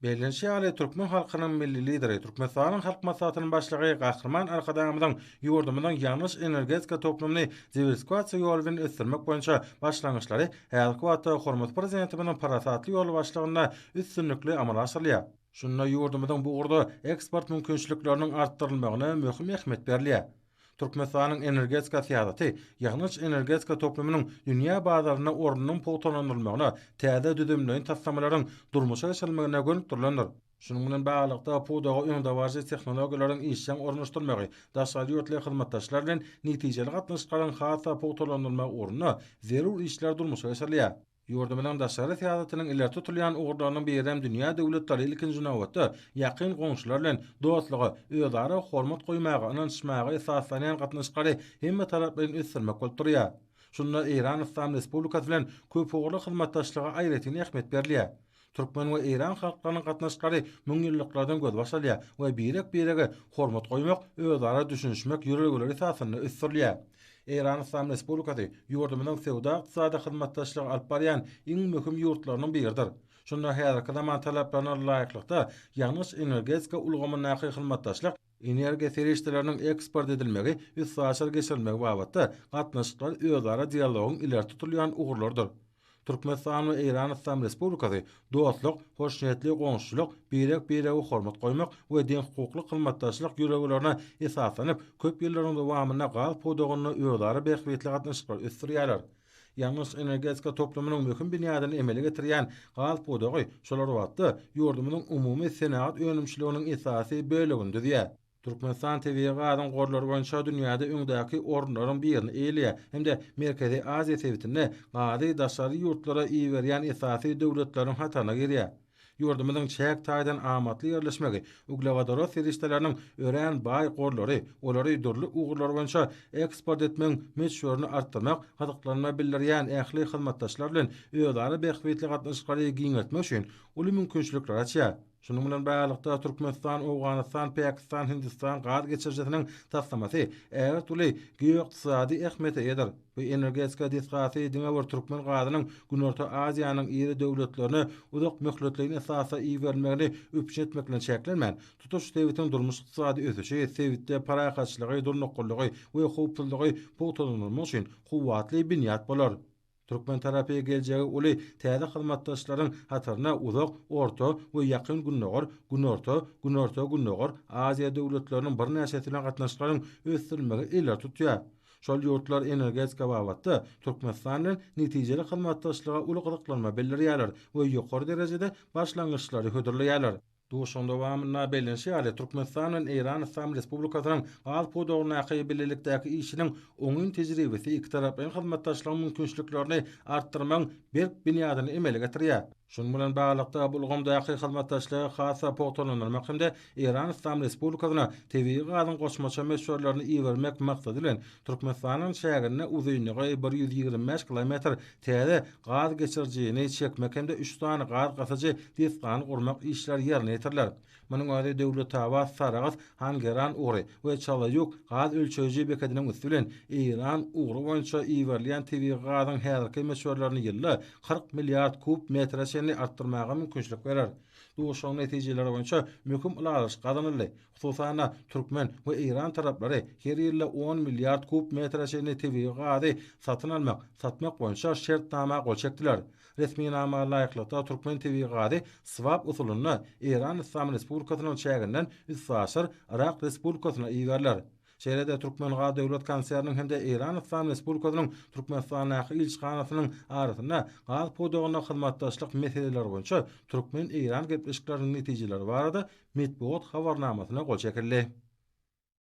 Belenşi ýaly türkmen halkynyň milli lideri, Türkmenistanyň halk maslahatynyň başlygy Gahrman Arkadamyň ýurdumynyň ýalňyş energetika toplumyny diversifikasiýa ýolu bilen ösdürmek boýunça başlangyçlary häzirki wagtda hormat prezidentimiň parasatly ýolu başlygyna üstünlikli amala asyrlýar. Şunda ýurdumynyň bu urda eksport mümkinçilikleriniň artdyrylmagyna möhüm ähmiýet berilýär. Türkmenistanyň energetika syýasaty ýalňyş energetika toplumynyň dünýä bazaryna ornunyň pogtalandyrylymagyna, täze düzümleýän taslamalaryň durmuşa geçirilmegine gönükdirlendir. Şunun bilen baglykda pudaga öňdäwäçi tehnologiýalaryň işçiň ornaşdyrmagy, daşary ýurtly hyzmatdaşlar bilen netijeli gatnaşyklaryň hata pogtalandyrma ornuny zerur işler durmuşa geçirilýär. Ýurdumynyň daşary syýasatynyň ileri tutulýan ugurlarynyň birem dünýä döwletleri ilkinji nowatda ýakyn goňşular bilen dostlugy, özara hormat goýmagy, ynanşmagy esaslanýan gatnaşyklary hemme taraplaryň ösdürmek bolup durýar. Şunda İran Islam Respublikasy bilen köp ugurly hyzmatdaşlyga aýratyn ähmiýet berilýär. Türkmen we İran halklarynyň gatnaşyklary müň ýyllyklarydan göz başalýar we birek-birege hormat goýmak, özara düşünişmek ýüregileri esasyny ösdürilýär. İran Islam Respublikasy ýurdumynyň sewda ykdysady hyzmatdaşlygy alyp barýan iň möhüm ýurtlarynyň biridir. Şunda häzirki zaman talaplaryna laýyklykda ýalňyş energetika ulgamy nähili hyzmatdaşlyk, energiýa serişdeleriniň eksport edilmegi, üstsaşar geçirilmegi babatda gatnaşyklar özara dialogyň ileri tutulýan ugurlardyr. Türkmenistan we İran Islam Respublikasy dostluk, hoşnýetli goňşuluk, birek-birege hormat goýmak we den hukukly hyzmatdaşlyk ýüregilerine esaslanıp köp ýyllaryň dowamyna gal podogyny özleri behwetli gatnaşyklar ösdürýärler. Ýalňyş energetika toplumynyň möhüm binýadyny emele getirýän gal podogy şolar wagtda ýurdumynyň umumy senagat önümçiliginiň esasy bölegini düzýär. Türkmenistan TV gadan gorlary boýunça dünýäde öňdäki orunlaryň birini eýleýär hemde Merkezi Aziýa sewitine gady daşary ýurtlara iýerýän esasy döwletleriň hatyryna girýär. Ýurdumynyň çäk taýdan amatly ýerleşmegi, Uglavadoro serişdeleriniň örän baý gorlary, olary durly ugurlar boýunça eksport etmeň meşhuryny artdyrmak, hazyklanma bildirýän ähli hyzmatdaşlar bilen özara behwetli gatnaşyklary giňetmek üçin uly mümkinçilikler açýar. Şunun bilen baglykda Türkmenistan, Awganistan, Pakistan, Hindistan gaz geçirjisiniň taslamasy äger tuly geoiqtisady ähmiýete eder. Bu energetika diskasy diňe bir türkmen gazynyň Günorta Aziýanyň ýeri döwletlerine uzak möhletligine esasa iýermegini öpüş etmek bilen çäklenmän. Tutuş döwletiň durmuş ykdysady ösüşi, sewitde para gaçlygy, durnuqullygy we howpsuzlygy pogtalanmak üçin kuwatly binýat bolar. Türkmen tarapy geljegi uly täze hyzmatdaşlaryň hatyryna uzak, orta we ýakyn Günorta Aziýa döwletleriniň bir näçesine gatnaşyklaryň ösdürilmegi ileri tutýar. Şol ýurtlar energetika babatda Türkmenistan bilen netijeli hyzmatdaşlyga uly gyzyklanma bildirýärler we ýokary derejede başlangyçlary hödürleýärler. Duşun dowamyna belenşi ýaly Türkmenistan we İran Islam Respublikasynyň gal podogyna ähli birlikdäki işiniň oňun tejribesi iki taraplaryň hyzmatdaşlyk mümkinçiliklerini artdyrmaň bir binýadyny emele getirýär. Şunun bilen baglykda bulgamdaky hyzmatdaşlygy hasa pogtalanmak hemde İran Islam Respublikasyna TV gazyň goşmaça meşhurlaryny iýermek maksady bilen Türkmenistanyň şäherine uzynygy 125 kilometr täze gaz geçirjini çekmek hemde 3 tane gaz gasaçy diskany gurmak işler ýerine ýetirler. Munyň öňünde döwlet tawa Saragaz, Hangeran ugry we Çalaýuk gaz ölçeji bekadiniň üstü bilen İran ugry boýunça iýerlen TV gazyň häzirki meşhurlaryny ýylly 40 milliard kub metre arttırmağa mümkinçilik berer. Duşun netijeleri boýunça möhüm ulaş gazanyldy. Hususan Türkmen we İran taraplary her ýyly 10 milliard kub metre TV gazy satyn almak, satmak boýunça şertnama gol çekdiler. Resmi nama laýyklykda Türkmen TV gazy swap usulyny İran Islam Respublikasynyň çäginden üstsaşyr Irak Respublikasyna iýerler. Şeýlede Türkmen Gaz döwlet konserniň hemde İran Islam Respublikasynyň Türkmenistana ilçkanasynyň arasyna gaz podogyna hyzmatdaşlyk meseleleri boýunça Türkmen İran gepleşikleriniň netijeleri barada Medbuat habarnamasyna gol çekildi.